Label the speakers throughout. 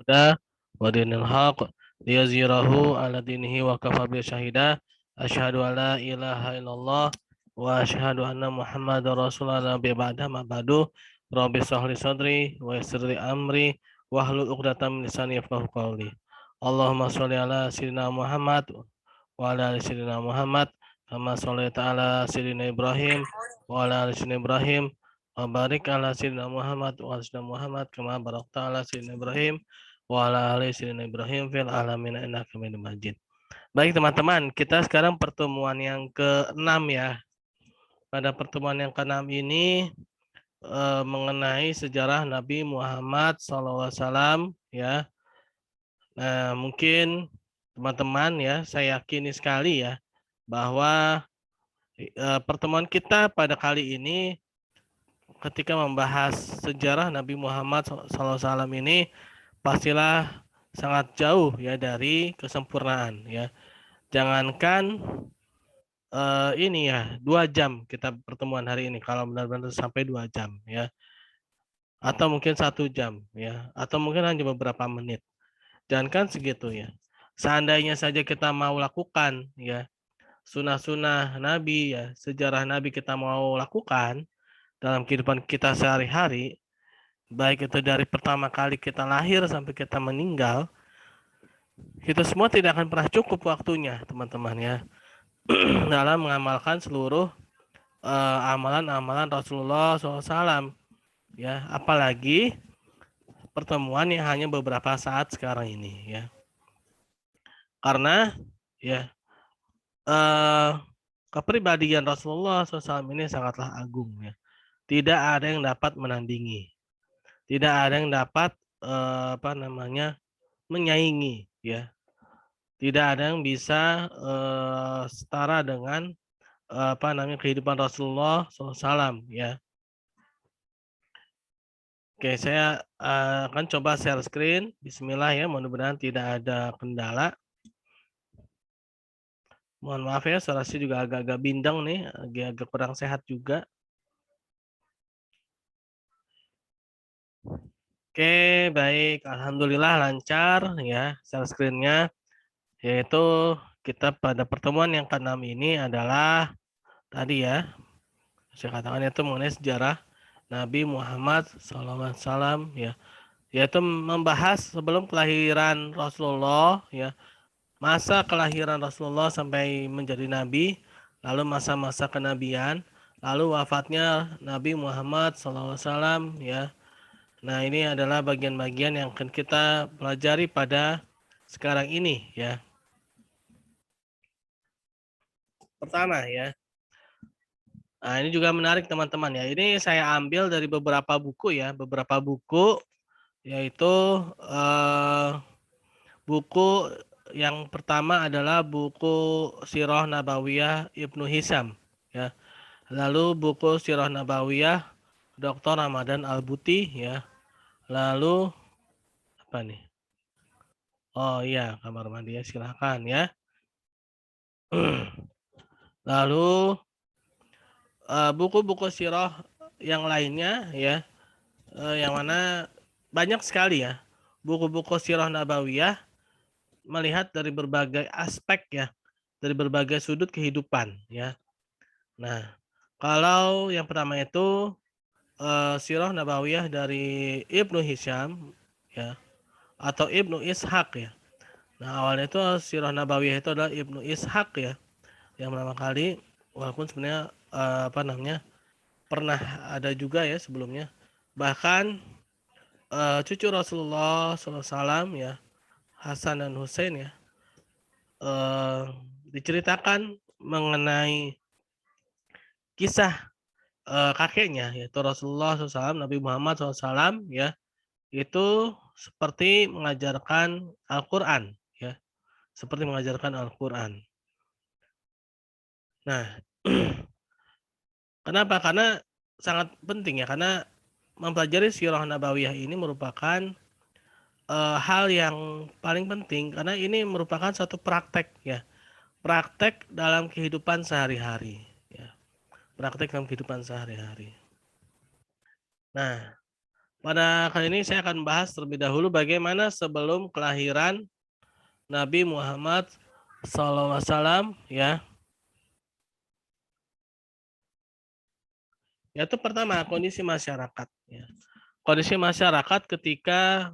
Speaker 1: huda wa dinil haq liyazhirahu ala dinihi wa kafa bi syahida asyhadu an la ilaha illallah wa asyhadu anna muhammadar rasulullah nabi ba'da ma ba'du rabbi shrah li sadri wa yassir li amri wahlul 'uqdatam min lisani yafqahu qawli Allahumma sholli ala sayyidina Muhammad wa ala ali sayyidina Muhammad kama shallaita ala sayyidina Ibrahim wa ala ali sayyidina Ibrahim wa barik ala sayyidina Muhammad wa ala sayyidina Muhammad kama barakta ala sayyidina Ibrahim wa ala ali sayyidina Ibrahim fil alamin innaka Hamidum Majid. Baik teman-teman, kita sekarang pertemuan yang ke-6 ya. Pada pertemuan yang ke-6 ini mengenai sejarah Nabi Muhammad SAW ya. Nah, mungkin teman-teman ya, saya yakini sekali ya bahwa pertemuan kita pada kali ini ketika membahas sejarah Nabi Muhammad SAW ini pastilah sangat jauh ya dari kesempurnaan ya. Jangankan ini ya 2 jam kita pertemuan hari ini kalau benar-benar sampai 2 jam ya. Atau mungkin 1 jam ya, atau mungkin hanya beberapa menit. Jangankan segitu ya. Seandainya saja kita mau lakukan ya sunah-sunah Nabi ya, sejarah Nabi kita mau lakukan dalam kehidupan kita sehari-hari, baik itu dari pertama kali kita lahir sampai kita meninggal, kita semua tidak akan pernah cukup waktunya, teman-teman ya, dalam mengamalkan seluruh amalan-amalan Rasulullah SAW ya, apalagi pertemuan yang hanya beberapa saat sekarang ini ya, karena ya kepribadian Rasulullah SAW ini sangatlah agung ya. Tidak ada yang dapat menandingi, tidak ada yang dapat menyaingi ya, tidak ada yang bisa setara dengan kehidupan Rasulullah SAW ya. Oke, saya akan coba share screen. Bismillah ya, mudah-mudahan tidak ada kendala. Mohon maaf ya, suara saya juga agak-agak bindeng nih, agak kurang sehat juga. Oke, baik. Alhamdulillah lancar ya share screen-nya. Yaitu kita pada pertemuan yang ke-6 ini adalah tadi ya, saya katakan itu mengenai sejarah Nabi Muhammad SAW ya. Yaitu membahas sebelum kelahiran Rasulullah ya, masa kelahiran Rasulullah sampai menjadi nabi, lalu masa-masa kenabian, lalu wafatnya Nabi Muhammad SAW ya. Nah, ini adalah bagian-bagian yang akan kita pelajari pada sekarang ini ya. Pertama ya. Nah, ini juga menarik teman-teman ya. Ini saya ambil dari beberapa buku ya, beberapa buku yaitu buku yang pertama adalah buku Sirah Nabawiyah Ibnu Hisham ya. Lalu buku Sirah Nabawiyah Dr. Ramadan Al-Buti ya. Lalu apa nih? Oh iya, kamar mandi ya, silahkan ya. Lalu buku-buku sirah yang lainnya ya, yang mana banyak sekali ya buku-buku sirah nabawiyah melihat dari berbagai aspek ya, dari berbagai sudut kehidupan ya. Nah, kalau yang pertama itu sirah nabawiyah dari Ibnu Hisham ya, atau Ibnu Ishaq ya. Nah, awalnya itu sirah nabawiyah itu adalah Ibnu Ishaq ya, yang pertama kali, walaupun sebenarnya pernah ada juga ya sebelumnya. Bahkan cucu Rasulullah SAW ya, Hasan dan Husain ya, diceritakan mengenai kisah kakeknya yaitu Rasulullah SAW, Nabi Muhammad SAW ya, itu seperti mengajarkan Al-Quran ya, seperti mengajarkan Al-Quran. Nah, kenapa? Karena sangat penting ya, karena mempelajari sirah nabawiyah ini merupakan hal yang paling penting karena ini merupakan satu praktek ya, praktek dalam kehidupan sehari-hari ya, praktek dalam kehidupan sehari-hari. Nah, Pada kali ini saya akan bahas terlebih dahulu bagaimana sebelum kelahiran Nabi Muhammad SAW ya. Yaitu pertama kondisi masyarakat ya. Kondisi masyarakat ketika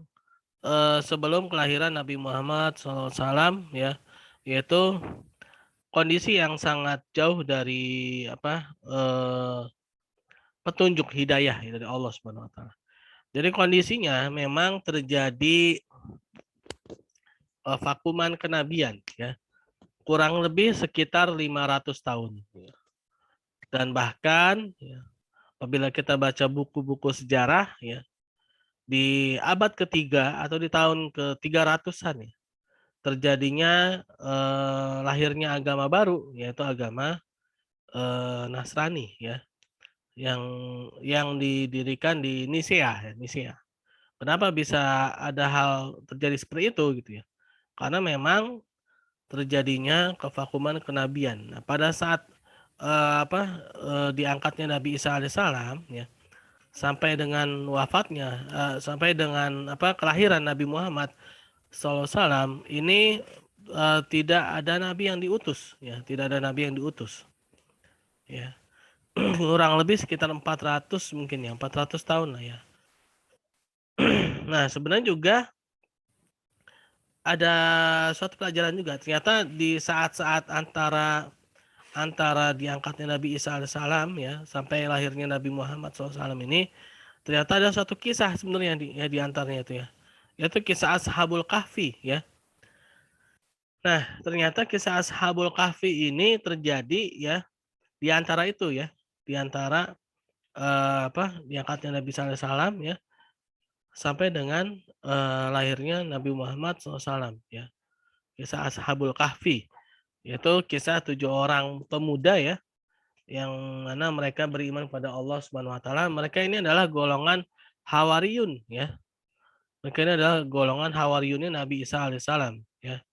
Speaker 1: sebelum kelahiran Nabi Muhammad SAW ya, yaitu kondisi yang sangat jauh dari petunjuk hidayah dari Allah Subhanahu wa taala. Jadi kondisinya memang terjadi vakuman kenabian ya. Kurang lebih sekitar 500 tahun. Dan bahkan ya, apabila kita baca buku-buku sejarah ya, di abad ketiga atau di tahun ke-300-an ya, terjadinya lahirnya agama baru, yaitu agama Nasrani ya, yang didirikan di Nisea ya, Nisea. Kenapa bisa ada hal terjadi seperti itu gitu ya? Karena memang terjadinya kevakuman kenabian. Nah, pada saat diangkatnya Nabi Isa alaihissalam ya, sampai dengan wafatnya, sampai dengan kelahiran Nabi Muhammad SAW ini tidak ada nabi yang diutus ya, tidak ada nabi yang diutus ya. Kurang lebih sekitar 400 mungkin ya, 400 tahun lah ya. Nah, sebenarnya juga ada suatu pelajaran juga. Ternyata di saat-saat antara diangkatnya Nabi Isa alaihissalam ya sampai lahirnya Nabi Muhammad SAW ini, ternyata ada suatu kisah sebenarnya di antaranya itu ya, yaitu kisah Ashabul Kahfi ya. Nah, ternyata kisah Ashabul Kahfi ini terjadi ya di antara itu ya, di antara diangkatnya Nabi sallallahu alaihi wasallam ya sampai dengan lahirnya Nabi Muhammad SAW ya. Kisah Ashabul Kahfi yaitu kisah 7 orang pemuda ya yang mana mereka beriman pada Allah Subhanahu wa taala. Mereka ini adalah golongan Hawariyun ya. Mereka ini adalah golongan Hawariyunnya Nabi Isa alaihissalam ya.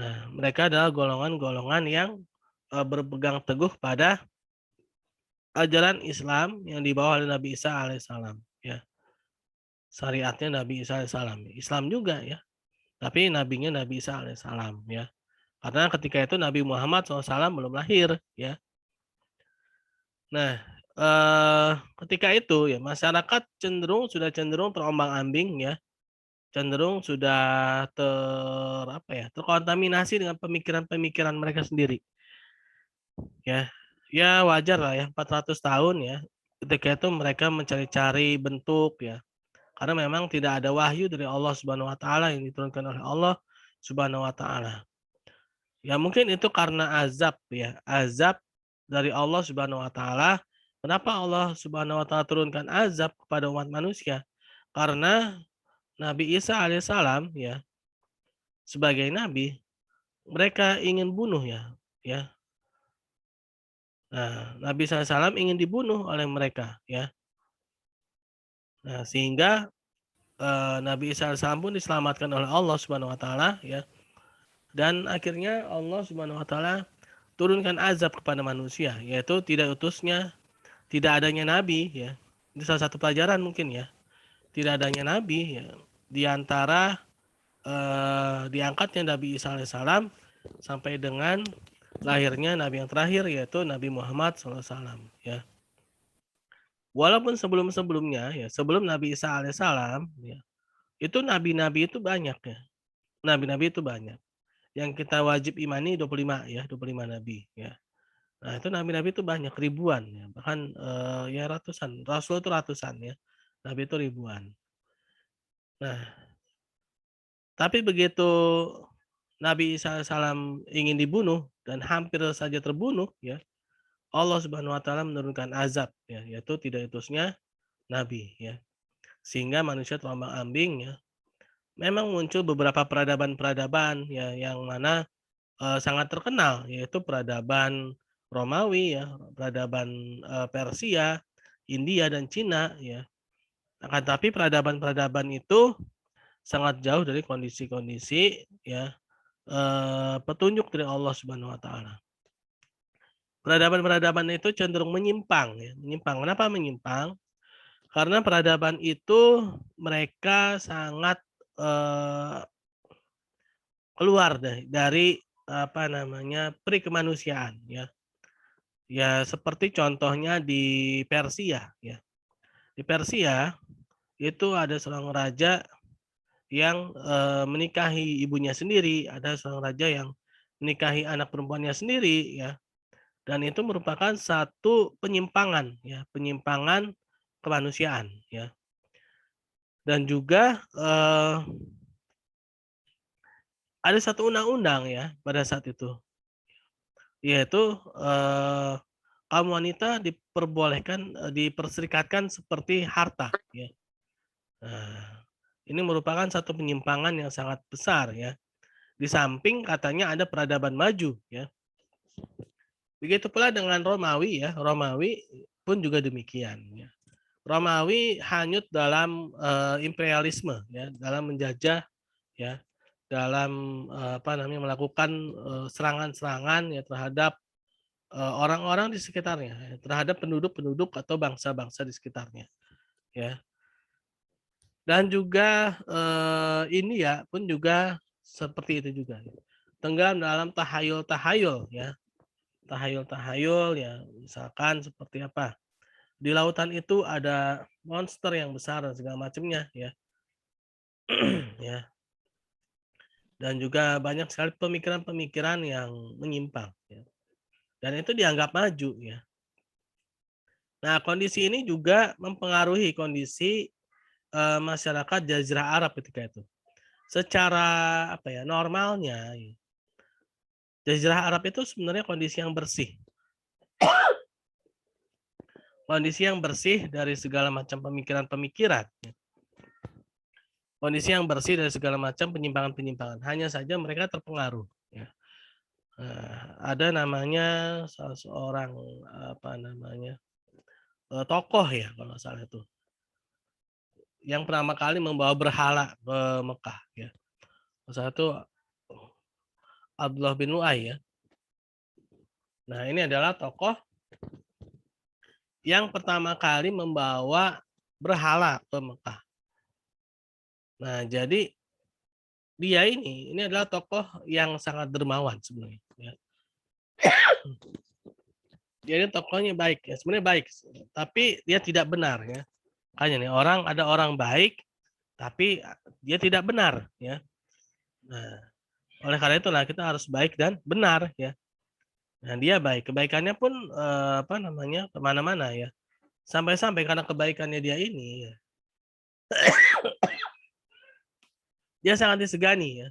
Speaker 1: Nah, mereka adalah golongan-golongan yang berpegang teguh pada ajaran Islam yang dibawa oleh Nabi Isa alaihissalam ya. Syariatnya Nabi Isa alaihissalam. Islam juga ya. Tapi nabinya Nabi Isa alaihissalam ya. Karena ketika itu Nabi Muhammad SAW belum lahir ya. Nah, ketika itu ya masyarakat sudah cenderung terombang-ambing ya. Cenderung sudah terkontaminasi dengan pemikiran-pemikiran mereka sendiri. Ya. Ya wajar lah ya 400 tahun ya. Ketika itu mereka mencari-cari bentuk ya. Karena memang tidak ada wahyu dari Allah Subhanahu wa taala yang diturunkan oleh Allah Subhanahu wa taala. Ya mungkin itu karena azab ya, azab dari Allah Subhanahu wa taala. Kenapa Allah Subhanahu wa taala turunkan azab kepada umat manusia? Karena Nabi Isa alaihissalam ya sebagai nabi mereka ingin bunuh ya, ya. Nah, Nabi SAW ingin dibunuh oleh mereka ya. Nah, sehingga Nabi Isa alaihissalam pun diselamatkan oleh Allah Subhanahu wa taala ya. Dan akhirnya Allah Subhanahu wa taala turunkan azab kepada manusia, yaitu tidak adanya nabi ya. Ini salah satu pelajaran mungkin ya. Tidak adanya nabi ya di antara diangkatnya Nabi Isa alaihissalam sampai dengan lahirnya nabi yang terakhir yaitu Nabi Muhammad SAW ya. Walaupun sebelum-sebelumnya ya, sebelum Nabi Isa alaihissalam ya, itu nabi-nabi itu banyak ya. Nabi-nabi itu banyak. Yang kita wajib imani 25 ya, 25 nabi ya. Nah, itu nabi-nabi itu banyak ribuan ya, bahkan ya ratusan. Rasul itu ratusan ya. Nabi itu ribuan. Nah, tapi begitu Nabi Isa alaihissalam ingin dibunuh dan hampir saja terbunuh ya, Allah Subhanahu wa taala menurunkan azab ya, yaitu tidak utusnya nabi ya. Sehingga manusia terombang-ambing ya. Memang muncul beberapa peradaban-peradaban ya yang mana sangat terkenal yaitu peradaban Romawi ya, peradaban Persia, India dan Cina ya. Akan tapi peradaban-peradaban itu sangat jauh dari kondisi-kondisi ya petunjuk dari Allah Subhanahu wa taala. Peradaban-peradaban itu cenderung menyimpang ya, menyimpang. Kenapa menyimpang? Karena peradaban itu mereka sangat keluar dari apa namanya pre-kemanusiaan ya. Ya seperti contohnya di Persia ya. Di Persia itu ada seorang raja yang menikahi ibunya sendiri, ada seorang raja yang menikahi anak perempuannya sendiri ya. Dan itu merupakan satu penyimpangan ya, penyimpangan kemanusiaan ya. Dan juga ada satu undang-undang ya pada saat itu, yaitu kaum wanita diperbolehkan, diperserikatkan seperti harta ya. Nah, ini merupakan satu penyimpangan yang sangat besar ya. Di samping katanya ada peradaban maju ya. Begitu pula dengan Romawi ya, Romawi pun juga demikian ya. Romawi hanyut dalam imperialisme ya, dalam menjajah ya, dalam apa namanya melakukan serangan-serangan ya terhadap orang-orang di sekitarnya, ya, terhadap penduduk-penduduk atau bangsa-bangsa di sekitarnya ya. Dan juga ini ya pun juga seperti itu juga. Tenggelam dalam tahayul-tahayul ya. Tahayul-tahayul ya, misalkan seperti apa? Di lautan itu ada monster yang besar dan segala macamnya ya. Ya. Dan juga banyak sekali pemikiran-pemikiran yang menyimpang ya. Dan itu dianggap maju ya. Nah, kondisi ini juga mempengaruhi kondisi masyarakat Jazirah Arab ketika itu. Secara apa ya, normalnya ya, Jazirah Arab itu sebenarnya kondisi yang bersih. Kondisi yang bersih dari segala macam pemikiran-pemikiran. Kondisi yang bersih dari segala macam penyimpangan-penyimpangan. Hanya saja mereka terpengaruh. Ya. Ada namanya salah seorang apa namanya tokoh ya kalau nggak salah itu, yang pertama kali membawa berhala ke Mekah ya. Salah satu Abdullah bin Uay ya. Nah ini adalah tokoh yang pertama kali membawa berhala ke Mekah. Nah jadi dia ini adalah tokoh yang sangat dermawan sebenarnya. Ya. Dia ini tokohnya baik ya, sebenarnya baik, tapi dia tidak benar ya. Makanya nih ada orang baik, tapi dia tidak benar ya. Nah, oleh karena itulah kita harus baik dan benar ya. Nah dia baik, kebaikannya pun apa namanya kemana-mana ya. Sampai-sampai karena kebaikannya dia ini, ya, dia sangat disegani ya.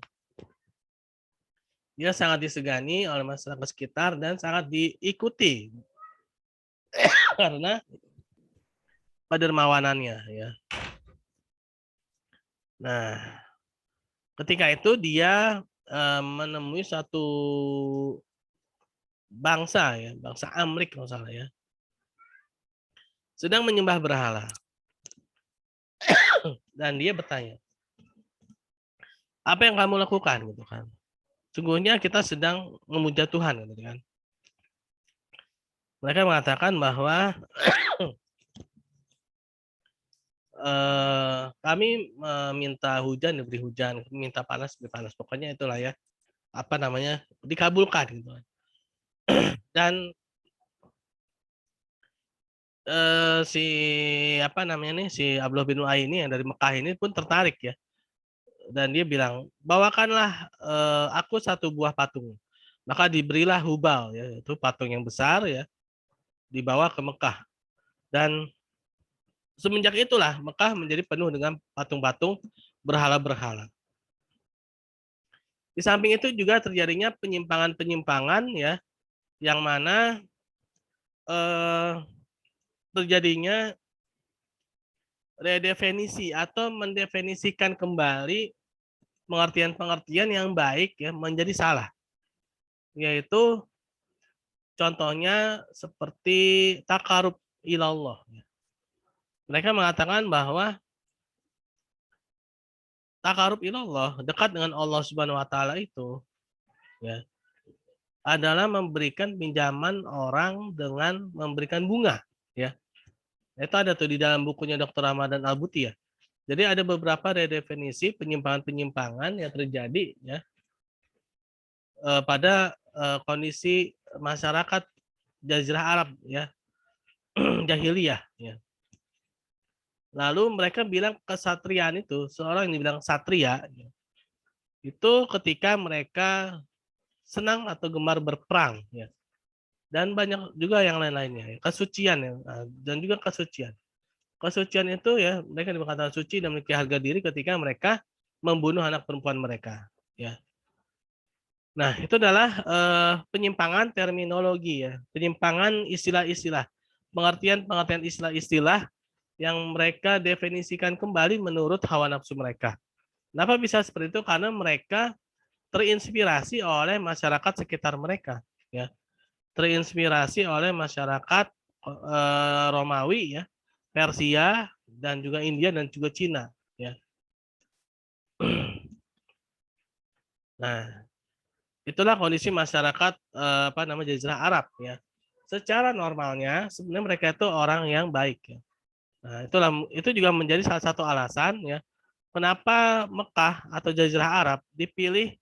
Speaker 1: Dia sangat disegani oleh masyarakat sekitar dan sangat diikuti karena kedermawanannya ya. Nah, ketika itu dia menemui satu bangsa ya, bangsa Amrik kalau salah ya, sedang menyembah berhala. Dan dia bertanya, apa yang kamu lakukan gitu kan? Sungguhnya kita sedang memuja Tuhan gitu kan. Mereka mengatakan bahwa kami meminta hujan diberi hujan, minta panas diberi panas. Pokoknya itulah ya, apa namanya, dikabulkan gitu. Dan si apa namanya nih, si Abdullah bin Uay ini yang dari Mekah ini pun tertarik ya. Dan dia bilang, bawakanlah aku satu buah patung. Maka diberilah Hubal ya, itu patung yang besar ya, dibawa ke Mekah. Dan semenjak itulah Mekah menjadi penuh dengan patung-patung berhala-berhala. Di samping itu juga terjadinya penyimpangan-penyimpangan ya, yang mana terjadinya redefinisi atau mendefinisikan kembali pengertian-pengertian yang baik ya menjadi salah. Yaitu contohnya seperti takarub ilallah. Mereka mengatakan bahwa takarub ilallah, dekat dengan Allah Subhanahu wa taala itu ya adalah memberikan pinjaman orang dengan memberikan bunga ya. Itu ada tuh di dalam bukunya Dr. Ramadan Albuti ya. Jadi ada beberapa redefinisi penyimpangan-penyimpangan yang terjadi ya pada kondisi masyarakat Jazirah Arab ya, jahiliyah ya. Lalu mereka bilang kesatriaan itu, seorang yang dibilang satria ya, itu ketika mereka senang atau gemar berperang ya. Dan banyak juga yang lain-lainnya, ya. Kesucian ya, dan juga kesucian. Kesucian itu ya mereka dikatakan suci dan memiliki harga diri ketika mereka membunuh anak perempuan mereka ya. Nah, itu adalah penyimpangan terminologi ya, penyimpangan istilah-istilah, pengertian-pengertian istilah-istilah yang mereka definisikan kembali menurut hawa nafsu mereka. Kenapa bisa seperti itu? Karena mereka terinspirasi oleh masyarakat sekitar mereka ya. Terinspirasi oleh masyarakat Romawi ya, Persia dan juga India dan juga Cina ya. Nah, itulah kondisi masyarakat Jazirah Arab ya. Secara normalnya sebenarnya mereka itu orang yang baik ya. Nah, itu juga menjadi salah satu alasan ya kenapa Mekah atau Jazirah Arab dipilih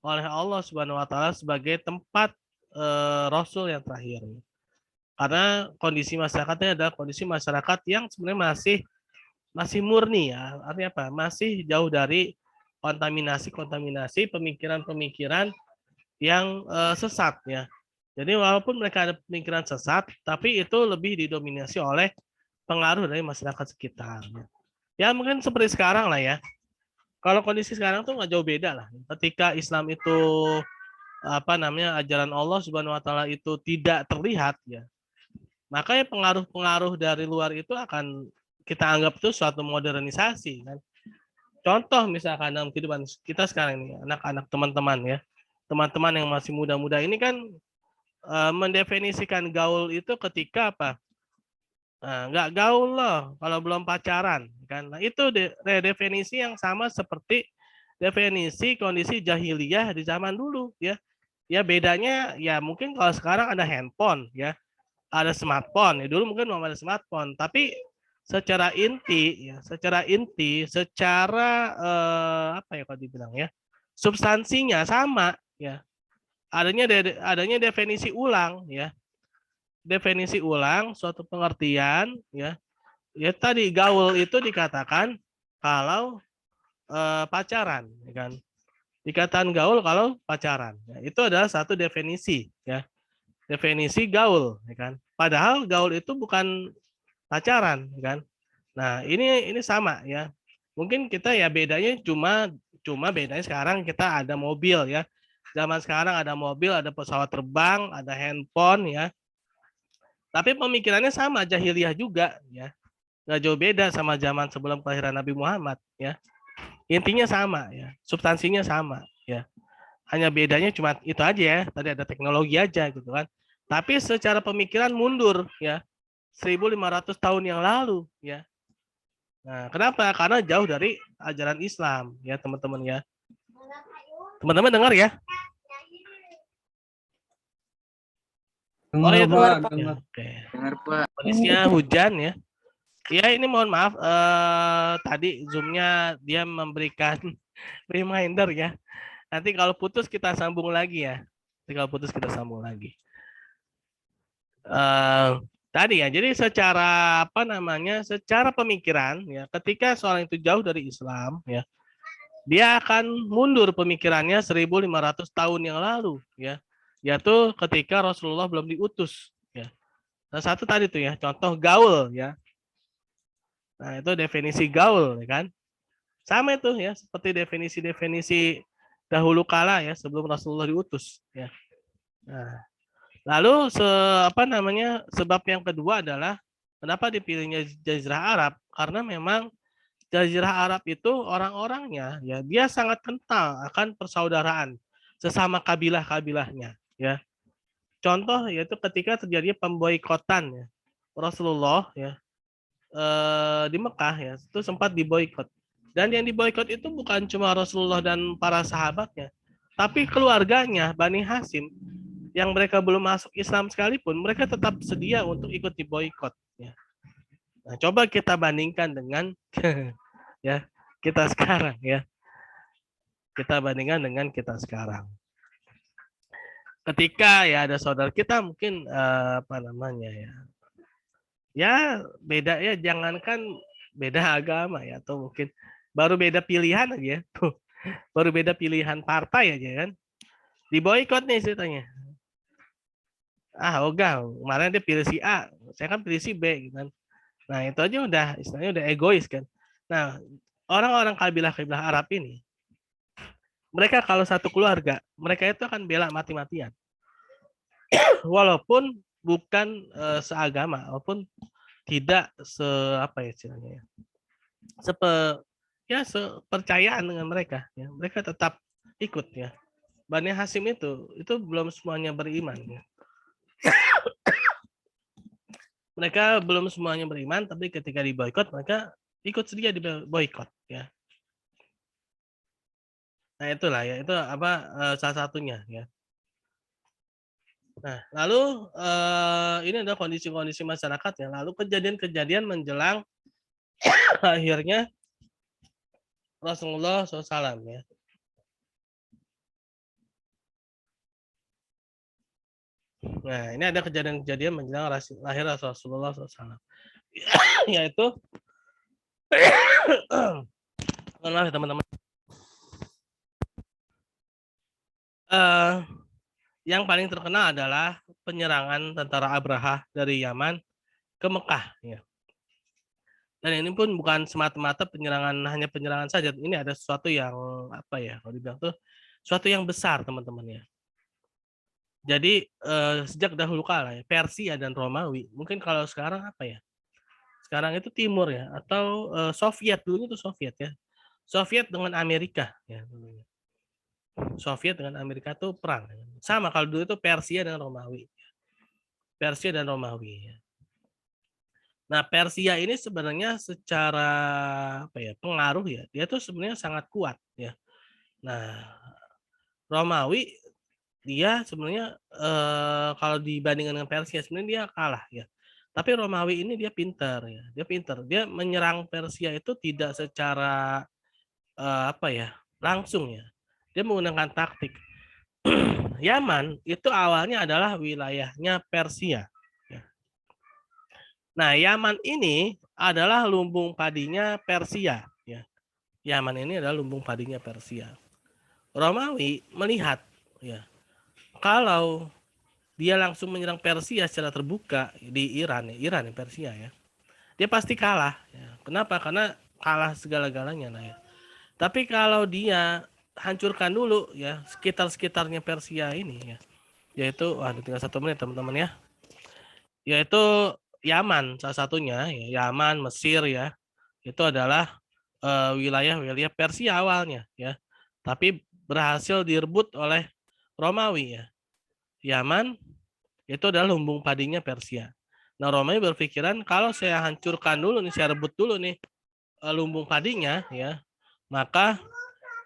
Speaker 1: oleh Allah Subhanahu wa taala sebagai tempat Rasul yang terakhir. Karena kondisi masyarakatnya adalah kondisi masyarakat yang sebenarnya masih murni ya. Artinya apa? Masih jauh dari kontaminasi pemikiran-pemikiran yang sesat ya. Jadi walaupun mereka ada pemikiran sesat, tapi itu lebih didominasi oleh pengaruh dari masyarakat sekitar. Ya mungkin seperti sekarang lah ya. Kalau kondisi sekarang tuh nggak jauh beda lah. Ketika Islam itu ajaran Allah Subhanahu Wa Taala itu tidak terlihat ya, maka ya pengaruh-pengaruh dari luar itu akan kita anggap itu suatu modernisasi kan. Contoh misalkan dalam kehidupan kita sekarang ini, anak-anak teman-teman ya, teman-teman yang masih muda-muda ini kan mendefinisikan gaul itu ketika apa? Nah, nggak gaul loh kalau belum pacaran kan. Nah, itu redefinisi yang sama seperti definisi kondisi jahiliyah di zaman dulu ya. Ya bedanya ya mungkin kalau sekarang ada handphone ya, ada smartphone. Ya dulu mungkin belum ada smartphone, tapi secara inti ya, secara apa ya kalau dibilang ya, substansinya sama ya. Adanya definisi ulang ya, definisi ulang suatu pengertian ya. Ya tadi gaul itu dikatakan kalau pacaran, ya kan? Dikatakan gaul kalau pacaran. Ya, itu adalah satu definisi, ya. Definisi gaul, ya kan? Padahal gaul itu bukan pacaran, ya kan? Nah ini sama ya. Mungkin kita ya bedanya cuma bedanya sekarang kita ada mobil ya. Zaman sekarang ada mobil, ada pesawat terbang, ada handphone ya. Tapi pemikirannya sama, jahiliyah juga ya. Nggak jauh beda sama zaman sebelum kelahiran Nabi Muhammad ya. Intinya sama ya, substansinya sama ya. Hanya bedanya cuma itu aja ya, tadi ada teknologi aja gitu kan. Tapi secara pemikiran mundur ya, 1.500 tahun yang lalu ya. Nah, kenapa? Karena jauh dari ajaran Islam ya teman-teman ya. Teman-teman dengar ya? Oh ya dengar Pak. Ya, oke. Dengar Pak. Kondisinya hujan ya. Ya ini mohon maaf tadi Zoom-nya dia memberikan reminder ya. Nanti kalau putus kita sambung lagi ya. Tadi ya, jadi secara secara pemikiran ya, ketika seorang itu jauh dari Islam ya, dia akan mundur pemikirannya 1.500 tahun yang lalu ya, yaitu ketika Rasulullah belum diutus ya. Nah, satu tadi tuh ya, contoh gaul ya. Nah, itu definisi gaul ya kan. Sama itu ya, seperti definisi-definisi dahulu kala ya, sebelum Rasulullah diutus ya. Nah, lalu sebab yang kedua adalah kenapa dipilihnya Jazirah Arab? Karena memang Jazirah Arab itu orang-orangnya ya dia sangat kental akan persaudaraan sesama kabilah-kabilahnya ya. Contoh yaitu ketika terjadi pemboikotan ya, Rasulullah ya di Mekah ya itu sempat diboikot. Dan yang diboikot itu bukan cuma Rasulullah dan para sahabatnya, tapi keluarganya Bani Hasyim yang mereka belum masuk Islam sekalipun, mereka tetap sedia untuk ikut diboikot. Ya. Nah, coba kita bandingkan dengan ya kita sekarang ya. Kita bandingkan dengan kita sekarang. Ketika ya ada saudara kita mungkin apa namanya ya. Ya beda ya, jangankan beda agama ya, atau mungkin baru beda pilihan aja ya. Tuh, baru beda pilihan partai aja kan. Diboikot nih ceritanya. Ogah, kemarin dia pilih si A, saya kan pilih si B gitu kan. Nah, itu aja udah istilahnya udah egois kan. Nah, orang-orang kabilah-kabilah Arab ini, mereka kalau satu keluarga, mereka itu akan bela mati-matian. Walaupun bukan seagama, walaupun tidak apa ya istilahnya ya. Sepercayaan dengan mereka ya. Mereka tetap ikut ya. Bani Hasyim itu belum semuanya beriman ya. Mereka belum semuanya beriman, tapi ketika diboikot mereka ikut sedia diboikot ya. Nah, itulah ya, itu apa salah satunya ya. Nah, lalu ini adalah kondisi-kondisi masyarakat ya. Lalu kejadian-kejadian menjelang akhirnya Rasulullah SAW ya. Nah, ini ada kejadian-kejadian menjelang lahir Rasulullah SAW. Yaitu maaf teman-teman. Yang paling terkenal adalah penyerangan tentara Abraha dari Yaman ke Mekah ya. Dan ini pun bukan semata-mata hanya penyerangan saja. Ini ada sesuatu yang apa ya, kalau dibilang tuh sesuatu yang besar teman-teman ya. Jadi sejak dahulu kala ya, Persia dan Romawi, mungkin kalau sekarang apa ya? Sekarang itu Timur ya, atau Soviet, dulu itu Soviet ya. Soviet dengan Amerika ya. Soviet dengan Amerika itu perang. Sama kalau dulu itu Persia dan Romawi. Persia dan Romawi ya. Nah, Persia ini sebenarnya secara apa ya, pengaruh ya, dia tuh sebenarnya sangat kuat ya. Nah, Romawi dia sebenarnya kalau dibandingkan dengan Persia sebenarnya dia kalah ya. Tapi Romawi ini dia pintar ya. Dia pintar. Dia menyerang Persia itu tidak secara apa ya, langsung ya. Dia menggunakan taktik. Yaman itu awalnya adalah wilayahnya Persia. Nah, Yaman ini adalah lumbung padinya Persia. Ya. Yaman ini adalah lumbung padinya Persia. Romawi melihat, ya, kalau dia langsung menyerang Persia secara terbuka di Iran ya Persia ya, dia pasti kalah. Ya. Kenapa? Karena kalah segala-galanya. Nah, ya. Tapi kalau dia hancurkan dulu ya sekitar-sekitarnya Persia ini ya, yaitu tinggal 1 menit teman-teman ya, yaitu Yaman salah satunya ya, Yaman, Mesir ya, itu adalah wilayah-wilayah Persia awalnya ya, tapi berhasil direbut oleh Romawi ya. Yaman itu adalah lumbung padinya Persia. Nah, Romawi berpikiran kalau saya hancurkan dulu nih, saya rebut dulu nih lumbung padinya ya, maka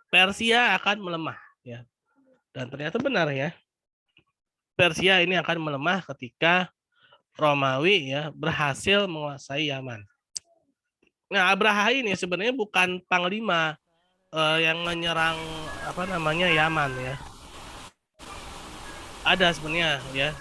Speaker 1: Persia akan melemah ya. Dan ternyata benar ya. Persia ini akan melemah ketika Romawi ya berhasil menguasai Yaman. Nah, Abraha ini sebenarnya bukan panglima yang menyerang apa namanya Yaman ya. Ada sebenarnya ya.